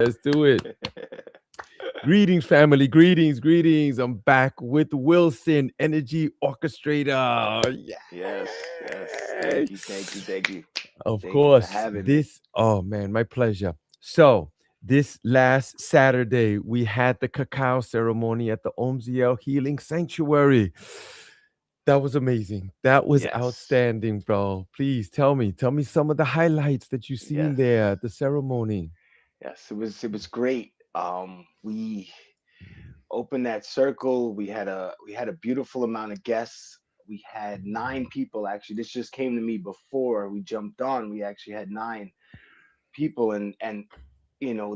Let's do it. Greetings, family. Greetings, greetings. I'm back with Wilson, Energy Orchestrator. Yes, yes. Yay! Thank you. Of Thank you for course, having me. oh man, my pleasure. So, this last Saturday, we had the cacao ceremony at the Omziel Healing Sanctuary. That was amazing. That was Yes, outstanding, bro. Please tell me some of the highlights that you seen yes, there at the ceremony. yes. It was great. We opened that circle. We had a beautiful amount of guests. We had 9 people actually. This just came to me before we jumped on. We actually had 9 people, and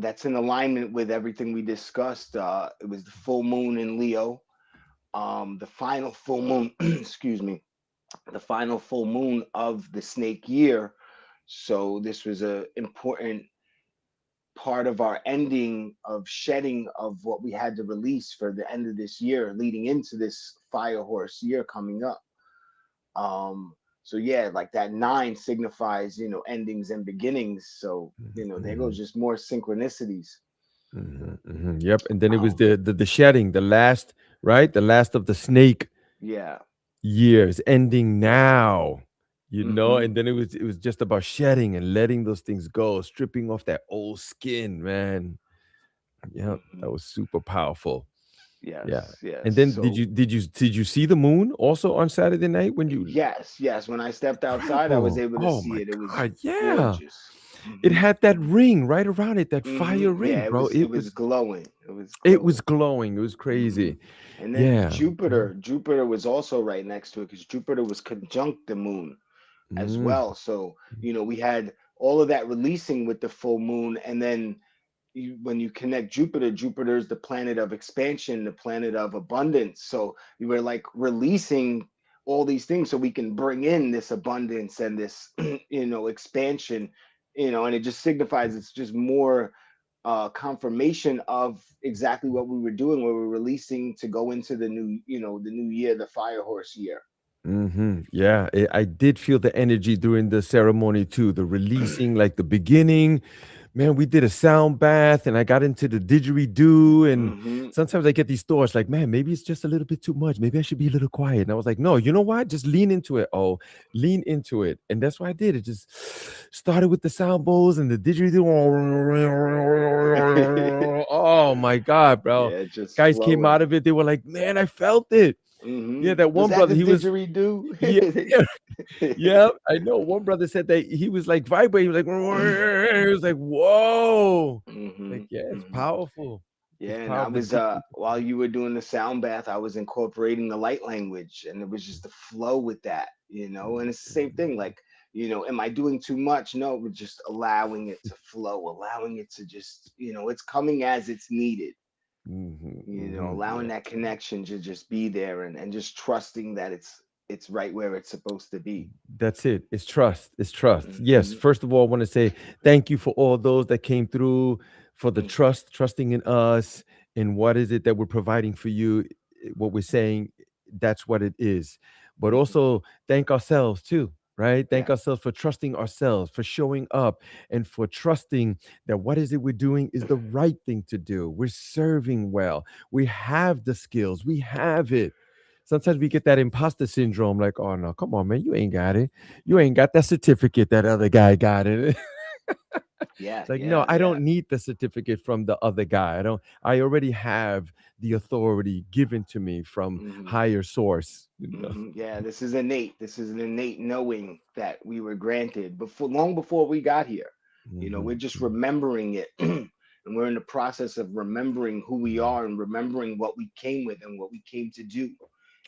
that's in alignment with everything we discussed. It was the full moon in Leo. The final full moon. Excuse me, the final full moon of the snake year. So this was a important part of our ending of shedding of what we had to release for the end of this year, leading into this fire horse year coming up. So yeah, like that 9 signifies, endings and beginnings. So, there goes Mhm. just more synchronicities. Yep. And then it was Um, the shedding, the last, right? The last of the snake yeah. years ending now. Hmm. And then it was just about shedding and letting those things go, stripping off that old skin, man. Yeah, Hmm. that was super powerful. Yeah. Yes, yes. And then did So you did you did you see the moon also on Saturday night when you yes, yes. When I stepped outside, I was incredible. able to Oh see my it. It was God, yeah. gorgeous. It Hmm. had that ring right around it, that fire ring, Yeah, it bro. was it It was was glowing. It was it was glowing. glowing. It was Hmm. crazy. And then Yeah. Jupiter was also right next to it because Jupiter was conjunct the moon as Mm. well. So, we had all of that releasing with the full moon. And then when you connect Jupiter is the planet of expansion, the planet of abundance. So you were like releasing all these things so we can bring in this abundance and this, expansion, and it just signifies it's just more confirmation of exactly what we were doing, where we're releasing to go into the new year, the fire horse year. Yeah, I did feel the energy during the ceremony too. The releasing, like the beginning. Man, we did a sound bath, and I got into the didgeridoo. And Hmm. sometimes I get these thoughts, like, man, maybe it's just a little bit too much. Maybe I should be a little quiet. And I was like, no, you know what? Just lean into it. Oh, lean into it, and that's what I did. It just started with the sound bowls and the didgeridoo. Oh my god, bro! Yeah, just Guys came out flowing. of it. They were like, man, I felt it. Yeah, that Was one that brother, the he was yeah, didgeridoo? yeah, yeah, I know. One brother said that he was like vibrating, he was like, he was like, whoa. Hmm. Like, yeah, it's Hmm. powerful. It's Yeah, and I powerful. was while you were doing the sound bath, I was incorporating the light language, and it was just the flow with that, and it's the same thing. Like, am I doing too much? No, we're just allowing it to flow, allowing it to just, it's coming as it's needed. Allowing Yeah, that connection to just be there, and just trusting that it's right where it's supposed to be. that's it. It's trust. It's trust. Yes. Hmm. First of all, I want to say thank you for all those that came through, for the Hmm. trust, trusting in us, and what is it that we're providing for you. What we're saying, that's what it is. But Hmm. also thank ourselves too, right? Thank Yeah. ourselves for trusting ourselves, for showing up, and for trusting that what is it we're doing is the right thing to do. We're serving well. We have the skills. We have it. Sometimes we get that imposter syndrome, like, oh no, come on, man, you ain't got it. You ain't got that certificate that other guy got it. Yeah. It's like, no, Yeah. I Yeah. don't need the certificate from the other guy. I already have the authority given to me from Hmm. higher source. Yeah, this is innate. This is an innate knowing that we were granted before, long before we got here. We're Mhm, just mhm, remembering it, and we're in the process of remembering who we are and remembering what we came with and what we came to do.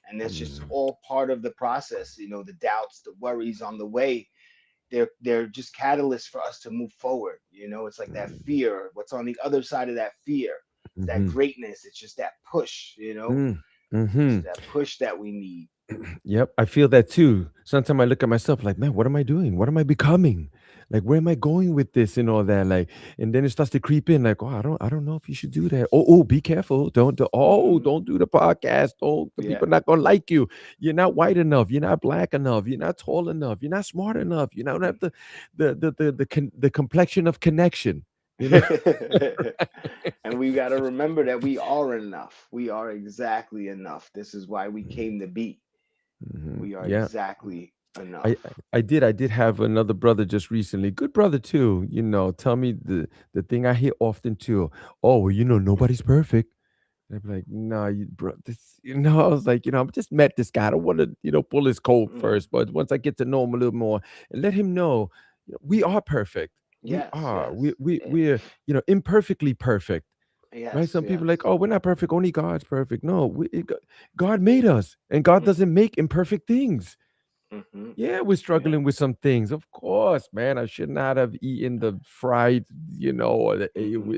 And that's just mhm, all part of the process. The doubts, the worries on the way, they're just catalysts for us to move forward. It's like that mhm, fear. What's on the other side of that fear? It's that mhm, greatness. It's just that push. mm, Just mhm. that push that we need. Yep, I feel that too. Sometimes I look at myself like, man, what am I doing? What am I becoming? Like, where am I going with this and all that? Like, and then it starts to creep in, like, oh, I don't know if you should do that. Oh, be careful. Hmm. Don't do the podcast. Oh, the Yeah. people are not gonna like you. You're not white enough. You're not black enough. You're not tall enough. You're not smart enough. You don't have the complexion of connection. you know? And we got to remember that we are enough. We are exactly enough. This is why we came to be. We are Yeah. exactly I enough. I did have another brother just recently, good brother too, tell me the thing I hear often too. "Oh, well, nobody's perfect." And I'd be like, "No, bro, this," I was like, I just met this guy. I don't want to, pull his coat Hmm. first, but once I get to know him a little more and let him know, we are perfect. We Yes, are. yes. We're, imperfectly perfect. Right? Yes, Some people are like, yes. "Oh, we're not perfect. Only God's perfect." No, God made us, and God Hmm. doesn't make imperfect things. Hmm. Yeah, we're Yeah. struggling with some things. Of course, man. I should not have eaten the fried, or Hmm.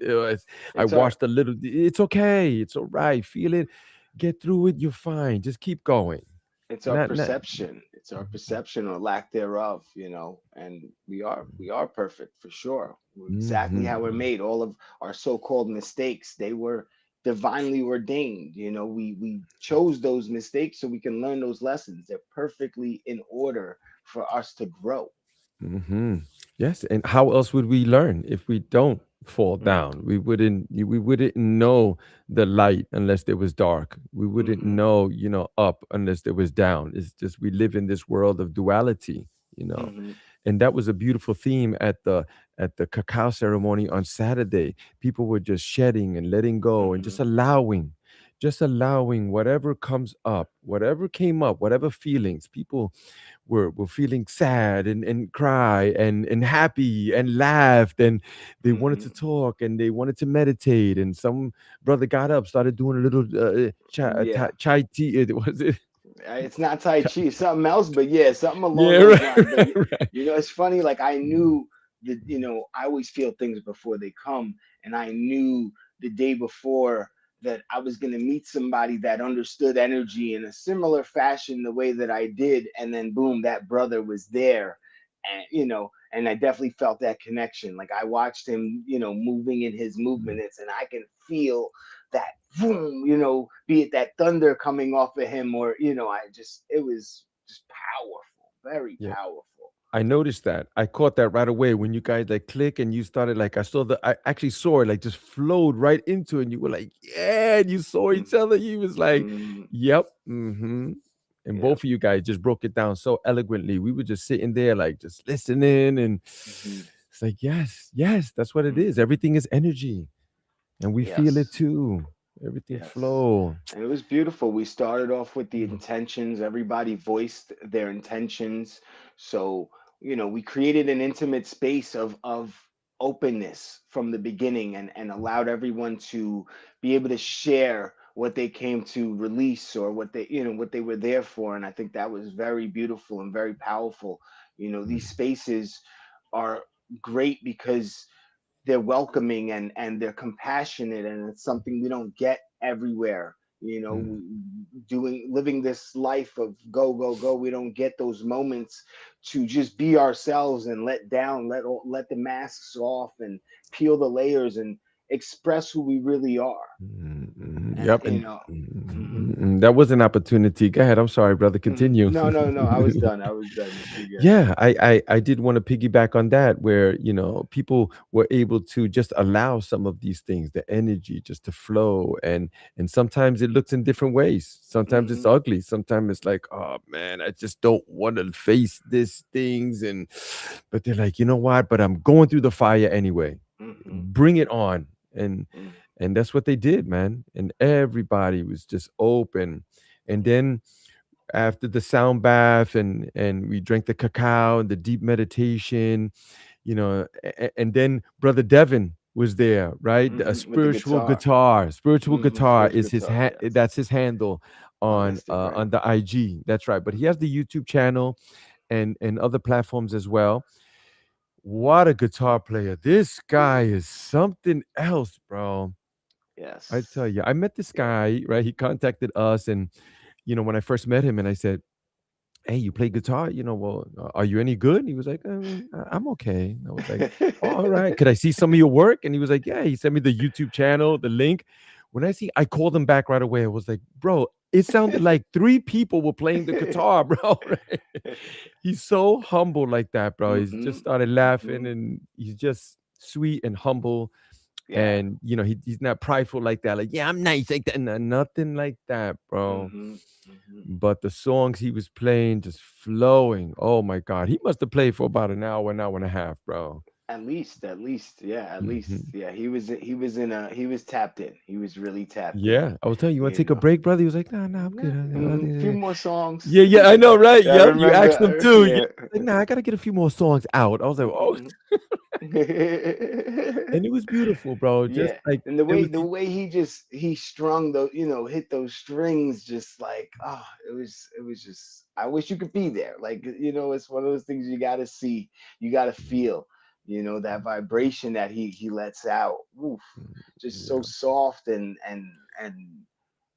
I It's our washed a little. It's okay. It's all right. Feel it. Get through it. You're fine. Just keep going. it's our Not. perception. It's our perception or lack thereof, and we are perfect for sure. We're exactly how we're Mhm. made. All of our so-called mistakes, they were divinely ordained. We chose those mistakes so we can learn those lessons. They're perfectly in order for us to grow. Hmm. Yes, and how else would we learn if we don't fall Mm, down? We wouldn't know the light unless there was dark. We wouldn't mm-hmm, know, up unless there was down. It's just we live in this world of duality, mm-hmm, and that was a beautiful theme at the cacao ceremony on Saturday. People were just shedding and letting go and mm-hmm, just allowing whatever comes up, whatever came up, whatever feelings. People were feeling sad and cry and happy and laughed, and they wanted mm-hmm. to talk and they wanted to meditate, and some brother got up, started doing a little Yeah. chai tea. Was it? It's not Tai Chi, it's something else, but yeah, something along Yeah, those right, lines. But right, right. it's funny. Like I knew that, I always feel things before they come, and I knew the day before that I was going to meet somebody that understood energy in a similar fashion, the way that I did, and then boom, that brother was there, and I definitely felt that connection. Like I watched him, moving in his movements, and I can feel that boom, be it that thunder coming off of him, or it was just powerful, very Yeah, powerful. I noticed that. I caught that right away when you guys like click and you started like I actually saw it like just flowed right into it. And you were like, yeah, and you saw each other. You was like, Mm-hmm. yep, mm-hmm. And Yeah. both of you guys just broke it down so eloquently. We were just sitting there like just listening, and Mm-hmm. it's like, yes, yes, that's what it is. Mm-hmm. Everything is energy, and we feel it Yes. too. Everything Yes. flow. And it was beautiful. We started off with the intentions. Everybody voiced their intentions. So, we created an intimate space of openness from the beginning, and allowed everyone to be able to share what they came to release, or what they were there for. And I think that was very beautiful and very powerful. These spaces are great because they're welcoming, and they're compassionate, and it's something we don't get everywhere. Doing living this life of go go go, we don't get those moments to just be ourselves and let the masks off and peel the layers and express who we really are. And Yep, and mhm. that was an opportunity. Go ahead. I'm sorry, brother. Continue. No, no, no, I was done. I was done. You good. Yeah, I did want to piggyback on that, where people were able to just allow some of these things, the energy just to flow, and sometimes it looks in different ways. Sometimes it's Hmm. ugly. Sometimes it's like, oh man, I just don't want to face these things, and but they're like, you know what? But I'm going through the fire anyway. Hmm. Bring it on, and Hmm. and that's what they did, man. And everybody was just open, and Yeah. then after the sound bath and we drank the cacao and the deep meditation, and then brother Devin was there, right? A With the guitar. spiritual guitar Spiritual is his guitar, yes. that's his handle On on Instagram. the IG. That's right, but he Hmm. has the YouTube channel and other platforms as well. What a guitar player. This guy is something else, bro. I tell Yes. you, I met this Yeah. guy, right? He contacted us, and when I first met him, and I said, "Hey, you play guitar? Well, are you any good?" He was like, I'm okay." I was like, "Oh, all right. Could I see some of your work?" And he was like, "Yeah." He sent me the YouTube channel, the link. I called him back right away. I was like, "Bro, it sounded like three people were playing the guitar, bro." Right? He's so humble like that, bro. He's just Hmm. started laughing, Hmm. and he's just sweet and humble, Yeah. and he's not prideful like that. Like, yeah, I'm nice like that. Nothing like that, bro. Mhm. Mhm. But the songs he was playing just flowing. Oh my God, he must have played for about an hour and a half, bro. At least, yeah, at least, Hmm. yeah. He was tapped in. He was really tapped in. Yeah, I was telling you, you want to You take a know. break, brother? He was like, nah, nah, I'm good. Nah, few more songs. Yeah, yeah, I know, right? Yeah, I Yep, you asked him remember. too. Yeah, Yeah. like, nah, I gotta get a few more songs out. I was like, oh, Mhm. and it was beautiful, bro. Just Yeah, like and there was. the way he strung those, hit those strings, just like, it was just, I wish you could be there. Like, it's one of those things you got to see, you got to feel, that vibration that he lets out. Oof, just so Yeah, soft and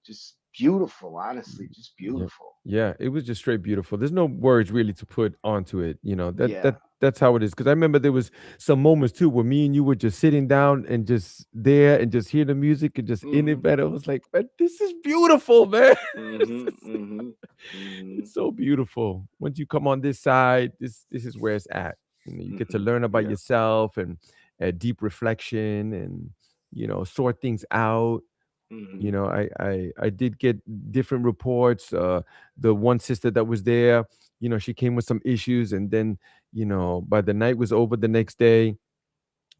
just beautiful. Honestly, just yeah, beautiful. yeah. It was just straight beautiful. There's no words really to put onto it. Yeah. That's how it is. Because I remember there was some moments too where me and you were just sitting down and just there and just hear the music and just in it. Mhm. Man, I was like, man, this is beautiful, man. Mhm. Mhm. Mhm. It's so beautiful. Once you come on this side, this is where it's at. You get to Mhm. learn about Yeah. yourself and deep reflection and sort things out. Mhm. I did get different reports. The one sister that was there, she came with some issues, and then by the night was over the next day,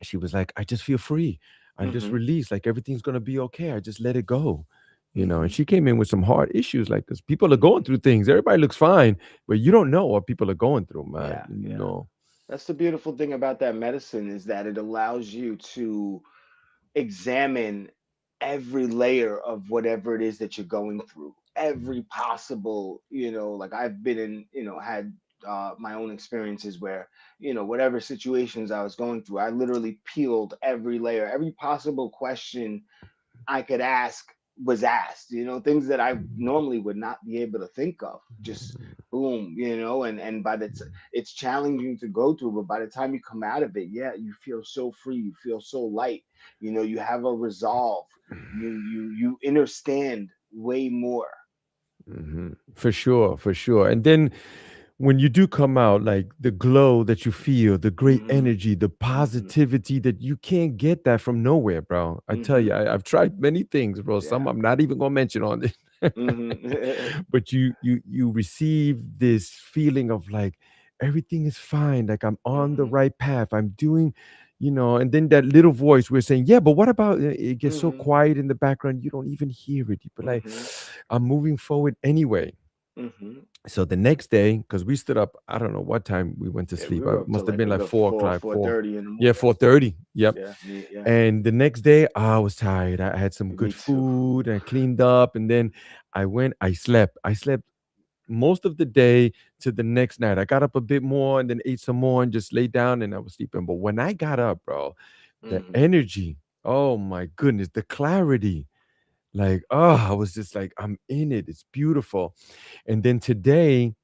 she was like, I just feel free. I'm just Mhm. released. Like everything's gonna be okay. I just let it go. And Mhm. she came in with some hard issues like this. People are going Mhm. through things. Everybody looks fine, but you don't know what people are going through, man. Yeah, yeah. No. That's the beautiful thing about that medicine, is that it allows you to examine every layer of whatever it is that you're going through. Every possible, like I've been in, had my own experiences where, whatever situations I was going through, I literally peeled every layer, every possible question I could ask was asked, things that I normally would not be able to think of. Just boom, and it's challenging to go through, but by the time you come out of it, yeah, you feel so free, you feel so light, you have a resolve, you understand way more. For sure, for sure. And then when you do come out, like the glow that you feel, the great Hmm. energy, the Hmm. positivity that you can't get that from nowhere, bro. I tell Hmm. you, I've tried many things, bro. Some Yeah. I'm not even gonna mention on it. Hmm. But you receive this feeling of like everything is fine, like I'm on the Hmm. right path. I'm doing, and then that little voice we're saying, yeah, but what about it gets so Hmm. quiet in the background, you don't even hear it. You be like, Hmm. I'm moving forward anyway. Hmm. So the next day, because we stood up, I don't know what time we went to Yeah, we sleep. I were up to must have like been a like good 4 o'clock, 4:30 in the yeah, morning. 4:30. Yep. Yeah, yeah, And the next day, I was tired. I had some good me too. food. I cleaned up, and then I slept. I slept most of the day to the next night. I got up a bit more and then ate some more and just laid down and I was sleeping. But when I got up, bro, the Hmm. energy, oh my goodness, the clarity, like, oh, I was just like, I'm in it. It's beautiful. And then today,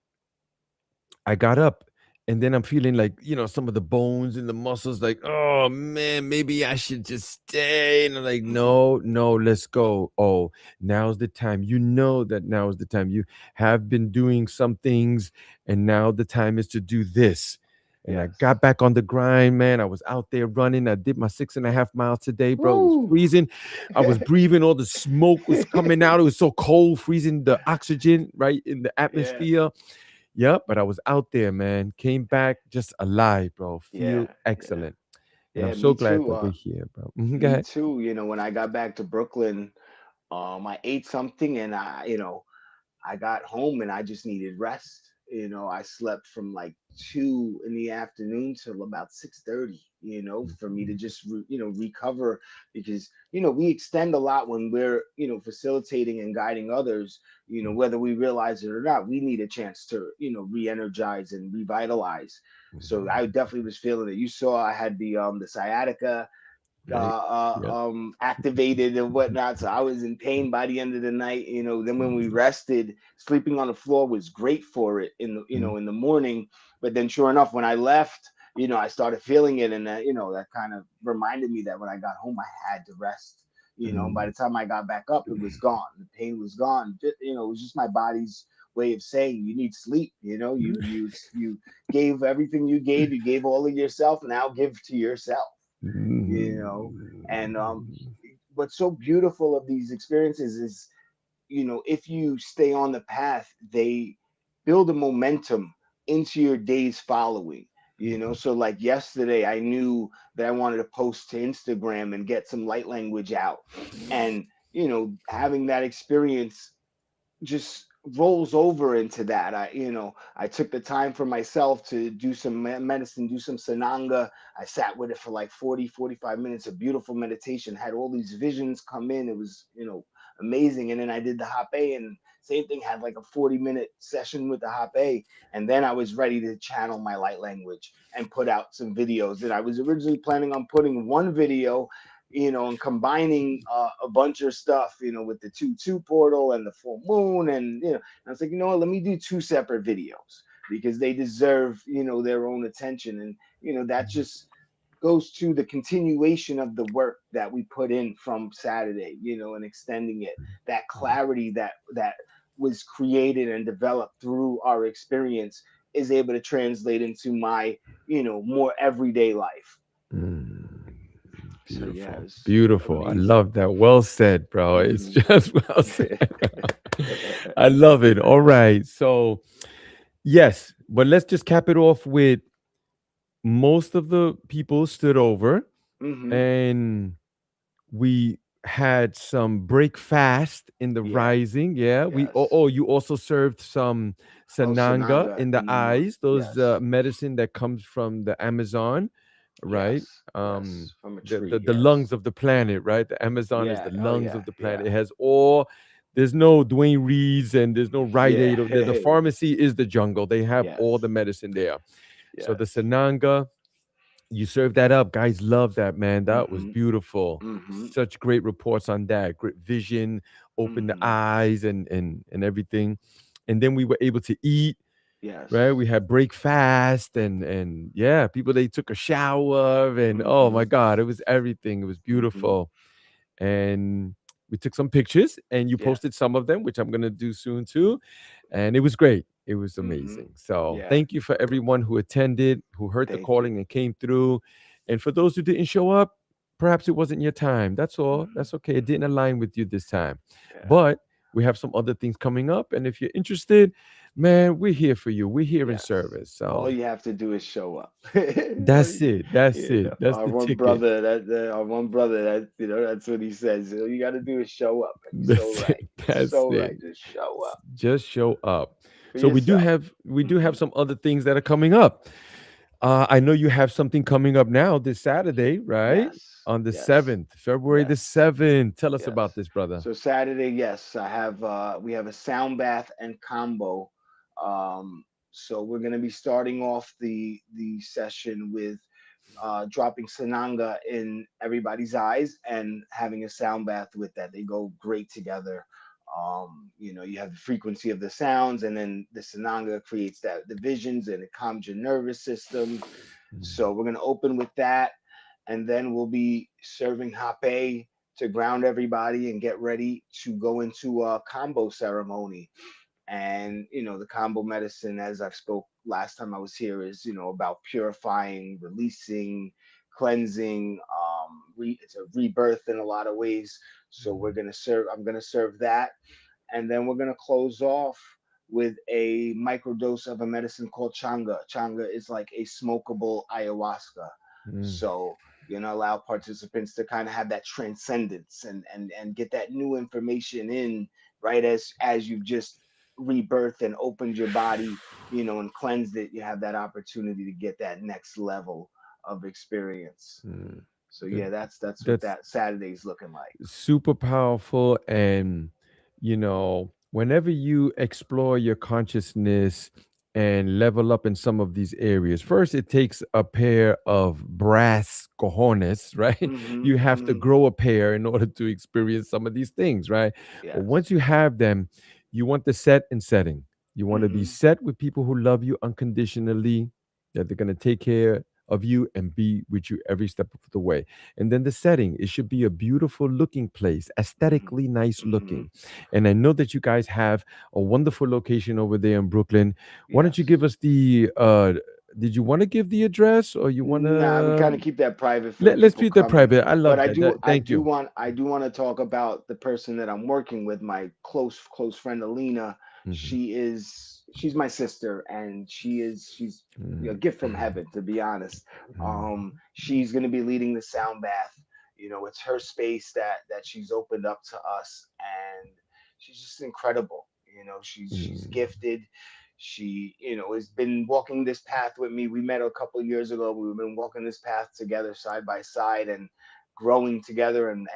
I got up and then I'm feeling like, some of the bones and the muscles, like, oh man, maybe I should just stay. And I'm like, Hmm. no, no, let's go. Oh, now's the time. You know that now is the time. You have been doing some things, and now the time is to do this. And I Yes. got back on the grind, man. I was out there running. I did my 6.5 miles today, bro. It was Woo. freezing. I was breathing. All the smoke was coming out. It was so cold, freezing the oxygen right in the Yeah, atmosphere. Yep, but I was out there, man. Came back just alive, bro. Feel yeah, yeah, excellent. And I'm yeah. so Me glad too. that we're here, bro. Go Me ahead. too. When I got back to Brooklyn, I ate something, and I got home and I just needed rest. I slept from like 2 in the afternoon till about 6:30. For me to just recover, because we extend a lot when we're facilitating and guiding others. Whether we realize it or not, we need a chance to re-energize and revitalize. So I definitely was feeling it. You saw I had the sciatica Right. Yep. activated and whatnot. So I was in pain by the end of the night. Then when we rested, sleeping on the floor was great for it in the in the morning. But then, sure enough, when I left, I started feeling it, and that kind of reminded me that when I got home, I had to rest. And by the time I got back up, it was gone. The pain was gone. It was just my body's way of saying you need sleep. You gave everything you gave. You gave all of yourself. Now give to yourself. you know. And Mm. what's so beautiful of these experiences is, if you stay on the path, they build a momentum into your days following. So like yesterday, I knew that I wanted to post to Instagram and get some light language out. And, having that experience just rolls over into that. I took the time for myself to do some medicine, do some sananga. I sat with it for like 40, 45 minutes of beautiful meditation, had all these visions come in. It was, amazing. And then I did the hape, and same thing, had like a 40-minute session with the hape. And then I was ready to channel my light language and put out some videos. And I was originally planning on putting one video, and combining a bunch of stuff, with the 2-2 portal and the full moon. And, I was like, what, let me do two separate videos because they deserve, their own attention. And, that just goes to the continuation of the work that we put in from Saturday, and extending it, that clarity that was created and developed through our experience is able to translate into my, more everyday life. Mm. So yeah, it Beautiful. was Beautiful. I amazing. love that. Well said, bro. It's Hmm. just well said. I love it. All right. So, yes, but let's just cap it off with most of the people stood over Hmm. and we had some break fast in the Yeah. rising. Yeah. Yes. You also served some Oh, sananga Sananga in the in the morning. eyes, those Yes. medicine that comes from the Amazon, right? Yes. Yes. From a The tree. lungs Yes. of the planet, right? The Amazon is Yeah. the Oh lungs yeah. of the planet. Yeah. It has all. There's no Dwayne Reeds and there's no Rite Yeah. Aid. The pharmacy is the jungle. They have all the Yes. medicine there. So the Yes. Sananga, you served that up. Guys love that, man. That was Hmm. beautiful. Hmm. Such great reports on that. Great vision, open the Hmm. eyes and everything. And then we were able to eat, right? Yes. We had break fast and yeah, people they took a shower and oh my Hmm. god, it was everything. It was Hmm. beautiful. And we took some pictures and you Yeah. posted some of them, which I'm gonna do soon too. And it was great. It was Hmm. amazing. So Yeah. thank you for everyone who attended, who heard the Thank you. calling and came through. And for those who didn't show up, perhaps it wasn't your time. That's all. Hmm. That's okay. It didn't align with you this time. Yeah. But we have some other things coming up. And if you're interested, man, we're here for you. We're here in Yes. service. All So you have to do is show up. that's it. That's it. That's Our the one ticket. brother, our one brother, that that's what he says. All you got to do is show up, and you're so That's right. it. You're That's so it. right. Just show up Just show up. for So yourself. we do Hmm. have some other things that are coming up. I know you have something coming up now this Saturday, right? Yes, On the yes, 7th, February the yes, 7th. Tell us yes. about this, brother. So Saturday, yes, I have. We have a sound bath and combo. So we're gonna be starting off the session with dropping Sananga in everybody's eyes and having a sound bath with that. They go great together. You have the frequency of the sounds, and then the Sananga creates the visions, and it calms your nervous system. So we're gonna open with that, and then we'll be serving hape to ground everybody and get ready to go into a combo ceremony. And the combo medicine, as I've spoke last time I was here, is about purifying, releasing, cleansing. It's a rebirth in a lot of ways. So I'm gonna serve that, and then we're gonna close off with a microdose of a medicine called changa. Changa is like a smokable ayahuasca. Mm, So allow participants to kind of have that transcendence and get that new information in, right, as you've just rebirthed and opened your body, and cleansed it. You have that opportunity to get that next level of experience. mm. So That- yeah, that's what That's that Saturday's looking like. super powerful. And whenever you explore your consciousness and level up in some of these areas, first it takes a pair of brass cojones, right? Hmm. You have to Hmm. grow a pair in order to experience some of these things, right? But Yes. once you have them, you want the set and setting. You want to be Hmm. set with people who love you unconditionally, that they're going to take care of you and be with you every step of the way. And then the setting, it should be a beautiful looking place, Hmm. aesthetically nice Hmm. looking. And I know that you guys have a wonderful location over there in Brooklyn. Why don't you give Yes. us Did you want to give the address or you want Nah, we to kind of keep that private for the let's people keep that coming. private. I But love I that. do, Thank you. I do want to talk about the person that I'm working with, my close friend Alina. Mhm. She's my sister, and she's a Mhm. gift from heaven, to be honest. She's gonna be leading the sound bath. You know, it's her space that she's opened up to us, and she's just incredible. You know, she's Mhm. gifted. She, you know, has been walking this path with me. We met a couple of years ago. We've been walking this path together, side by side, and growing together, and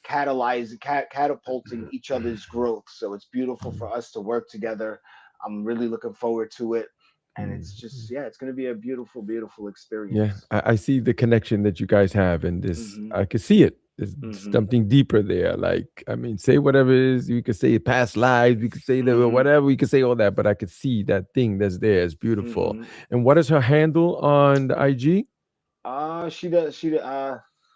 catapulting each other's growth. So it's beautiful for us to work together. I'm really looking forward to it, and it's just, Mhm. yeah, it's going to be a beautiful Yeah, experience. I see the connection that you guys have, and this Hmm. I could see it. There's Hmm. something deeper there. Like, I mean, say whatever it is. We could say past lives. We could say the Hmm. whatever. We could say all that, but I could see that thing that's there. It's beautiful. Hmm. And what is her handle on the IG?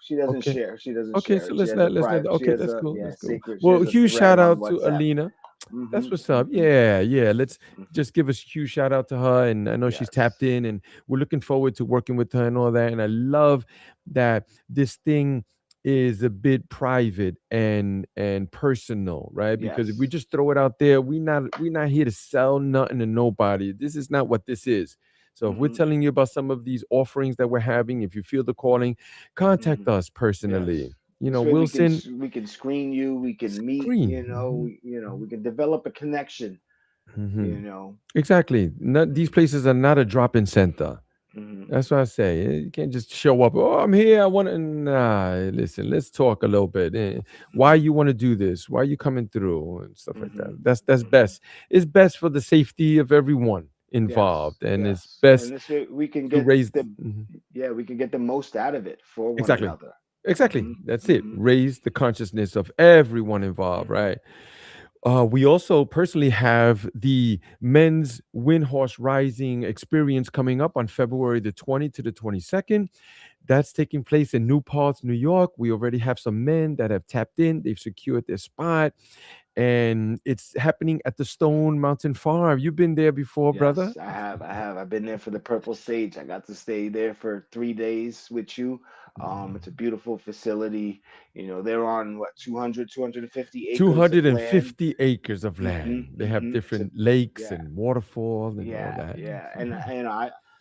She doesn't Okay. share. She doesn't Okay, share so it. She has a let's not. private. She Okay, has that's a, cool. yeah, That's cool. secret. She Well, has a huge shout thread on out to WhatsApp. Alina. Hmm. That's what's up. Hmm. Yeah, yeah. Let's Hmm. just give a huge shout out to her. And I know she's tapped Yes. in, and we're looking forward to working with her and all that. And I love that this thing is a bit private and personal, right? Because if we Yes. just throw it out there, we not here to sell nothing to nobody. This is not what this is. So if we're Hmm. telling you about some of these offerings that we're having, if you feel the calling, contact Hmm. us personally. Yes. You know, This way Wilson we can screen you. We can meet. Green. You know. We can develop a connection. Hmm. You know. Exactly. Not, these places are not a drop-in center. Hmm. That's what I say. You can't just show up. Oh, I'm here. I want to. Nah, listen. Let's talk a little bit. Why you want to do this? Why you coming through and stuff like that. Hmm. That's Hmm. best. It's best for the safety of everyone Yes. involved, and it's Yes. And best this way we can to get raise. the Mhm. yeah, we can get the most out of it for one Exactly. another. Exactly. Hmm. That's it. Hmm. Raise the consciousness of everyone involved, Hmm. right? We also personally have the men's Windhorse Rising experience coming up on February the 20th to the 22nd. That's taking place in New Paltz, New York. We already have some men that have tapped in, they've secured their spot, and it's happening at the Stone Mountain Farm. You've been there before, brother? Yes, I have. I've been there for the Purple Sage. I got to stay there for 3 days with you. It's a beautiful facility. You know, they're on what, 250 acres of land. 250 acres of Hmm. land. They have Hmm. different lakes Yeah, and waterfalls and all yeah, that. yeah. And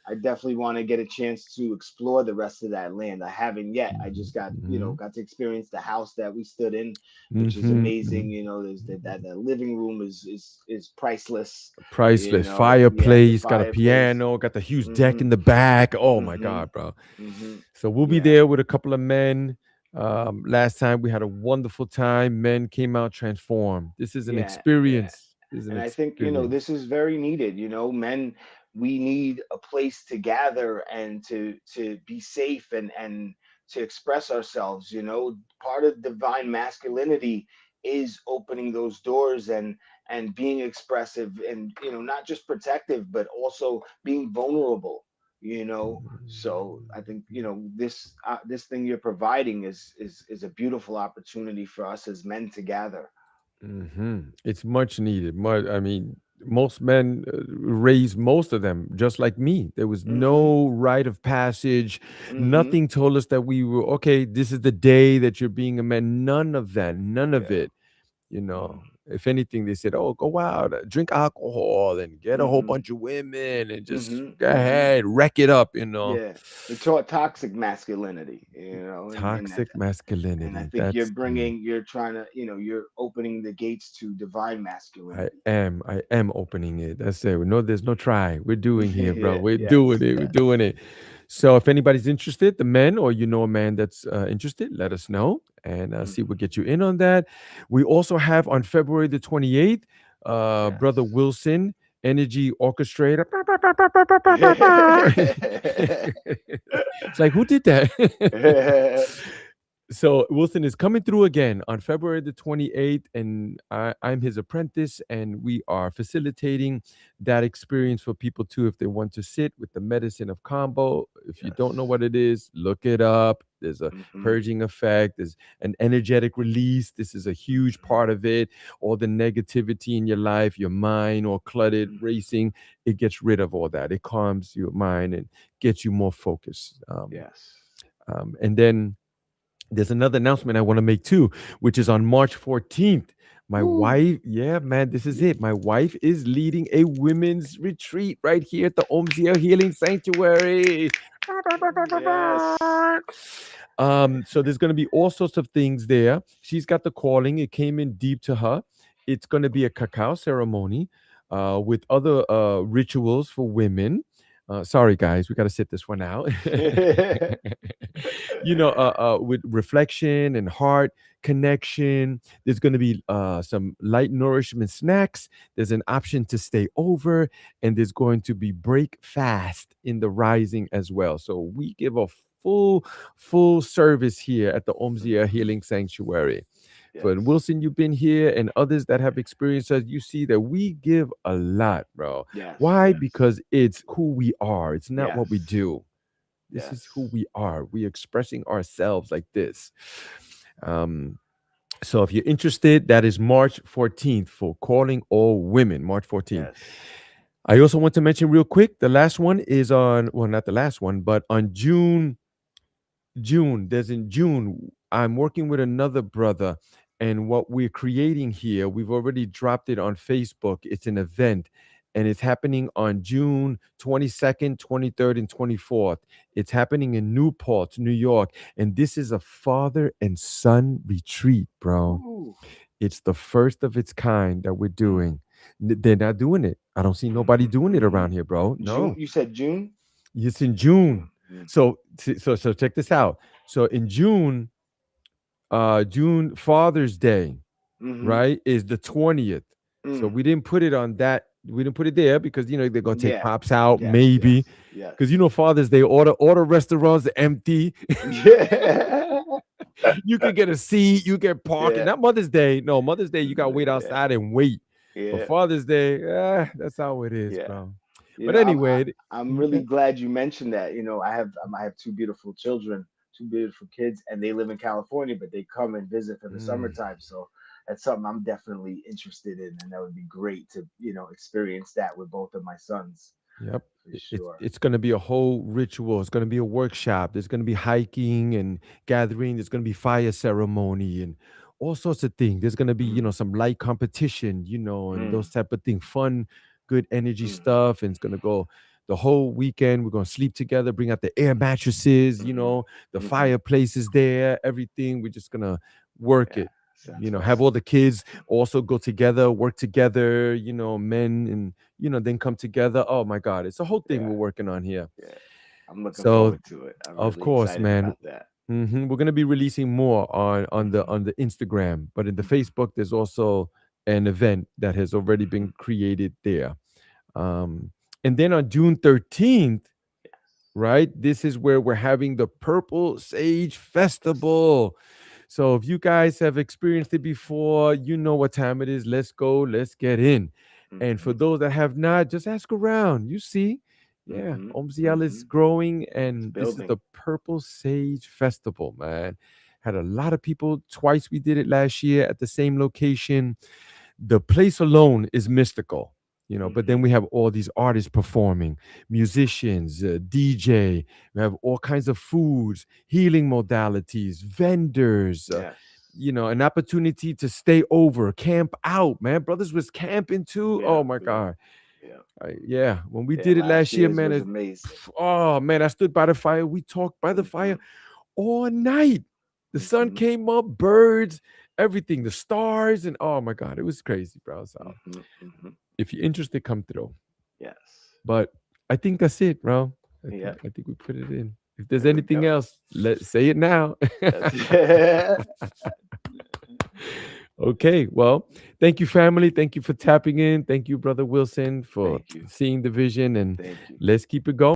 I definitely want to get a chance to explore the rest of that land. I haven't yet. I just got, Mhm. got to experience the house that we stood in, which is Mhm, amazing. mhm. You know, there's that living room is priceless. You Priceless know, yeah, the fireplace, got a fireplace. piano, got the huge deck Mm-hmm. in the back. Oh my Mm-hmm. God, bro. Mm-hmm. So we'll be Yeah. there with a couple of men. Last time we had a wonderful time. Men came out transformed. This is an Yeah. Yeah. experience. This is an And I think, you know, experience. this is very needed. You know, men, we need a place to gather and to be safe and to express ourselves. You know, part of divine masculinity is opening those doors and being expressive, and, you know, not just protective but also being vulnerable. You know, so I think, you know, this thing you're providing is a beautiful opportunity for us as men to gather. It's much needed. I mean, most men raised most of them just like me. There was Mm-hmm. no rite of passage. Mm-hmm. Nothing told us that we were okay. This is the day that you're being a man. None of that. None of Yeah. it. You know, if anything, they said, "Oh, go out, drink alcohol, and get a whole Mm-hmm. bunch of women, and just Mm-hmm. go Mm-hmm. ahead, wreck it up." You know, Yeah. We're taught toxic masculinity, you know, toxic and I masculinity. think That's you're trying to, you know, you're opening the gates to divine masculinity. I am opening it. That's it. No, there's no try. We're doing here, bro. Yeah. We're doing Yes. it. We're Yes. doing it. So if anybody's interested, the men, or you know a man that's interested, let us know and see if Mm-hmm. we'll get you in on that. We also have on February the 28th, brother Yes. Wilson, Energy Orchestrator. It's like, who did that? So Wilson is coming through again on February the 28th, and I'm his apprentice, and we are facilitating that experience for people too if they want to sit with the medicine of combo. If you don't know Yes. what it is, look it up. There's a Hmm. purging effect, there's an energetic release. This is a huge part of it. All the negativity in your life, your mind or cluttered Hmm. racing, it gets rid of all that. It calms your mind and gets you more focused. Yes. And then there's another announcement I want to make too, which is on March 14th. My Woo. wife, yeah, man, this is it. My wife is leading a women's retreat right here at the Omziel Healing Sanctuary. Yes. So there's going to be all sorts of things there. She's got the calling. It came in deep to her. It's going to be a cacao ceremony with other rituals for women. Sorry, guys, we got to sit this one out. With reflection and heart connection. There's going to be some light nourishment snacks. There's an option to stay over, and there's going to be break fast in the rising as well. So we give a full service here at the Omzia Mhm. Healing Sanctuary. For Yes. Wilson, you've been here, and others that have experienced us, you see that we give a lot, bro. Yes. Why? Yes. Because it's who we are. It's not what we Yes. do. This is who Yes. we are. We're expressing ourselves like this. Um, so if you're interested, that is March 14th for Calling All Women, March 14th. Yes. I also want to mention real quick, the last one is on, well, not the last one, but on there's in June, I'm working with another brother, and what we're creating here, we've already dropped it on Facebook. It's an event, and it's happening on June 22nd, 23rd, and 24th. It's happening in Newport, New York, and this is a father and son retreat, bro. Ooh. It's the first of its kind that we're Mm. doing. They're not doing it. I don't see nobody Mhm. doing it around Mhm. here, bro. June. No. You said June. It's in June. June. Mm. So check this out. So in June Father's Day, Mhm. right, is the 20th. So Mm. we didn't put it on that. We didn't put it there because they're gonna take Yeah. pops out, Yes. maybe. Yes. Yes. Because Father's Day, all the restaurants are empty. Yeah. You could get a seat, you get parking. Yeah. Not Mother's Day. No, Mother's Day, you gotta wait Yeah. outside and wait. But Yeah. Father's Day, that's how it is, Yeah. bro. You But know, anyway, I'm really yeah. glad you mentioned that. I have two beautiful children, two beautiful kids, and they live in California, but they come and visit for the Mm, summertime. So that's something I'm definitely interested in, and that would be great to experience that with both of my sons yep. for It's sure. it's going to be a whole ritual. It's going to be a workshop. There's going to be hiking and gathering. There's going to be fire ceremony and all sorts of things. There's going to be, Mm, some light competition, and mm, those type of things, fun, good energy mm, stuff. And it's going to go the whole weekend. We're going to sleep together, bring out the air mattresses, mm-hmm, the mm-hmm. fireplace is there, everything. We're just going to work Yeah, it. sounds Have fun. all the kids also go together, work together, men and then come together. Oh my God, it's a whole thing Yeah, we're working on here. yeah. I'm looking So, forward to it. I'm of really course, excited man, about that. we're gonna be releasing more Hmm. on the Instagram, but in the Hmm. Facebook, there's also an event that has already Hmm. been created there. And then on June 13th, right? This is where we're having the Purple Sage Festival. So if you guys have experienced it before, you know what time it is. Let's go, let's get in. And for Hmm. those that have not, just ask around. You see, yeah, Hmm. Omziel is Hmm. growing, It's and this is building. the Purple Sage Festival, man. Had a lot of people. Twice we did it last year at the same location. The place alone is mystical, but then Hmm. we have all these artists performing, musicians, DJ. We have all kinds of foods, healing modalities, vendors, Yes. an opportunity to stay over, camp out, man. Brothers was camping too. Yeah. Oh my Yeah. God. Yeah. Yeah, when we Yeah. did it Last last year, year's man, was amazing. oh man, I stood by the fire. We talked by the fire Hmm. all night. The sun Hmm. came up, birds, everything, the stars, and oh my God, it was crazy, bro. So Hmm. Hmm. if you're interested, come through. Yes. But I think that's it, bro. I Yeah. think I think we put it in. If there's There we anything go. else, let's say it now. That's Okay, well, thank you, family. Thank you for tapping in. Thank you, brother Wilson, for Thank you. seeing the vision, and Thank you. let's keep it going.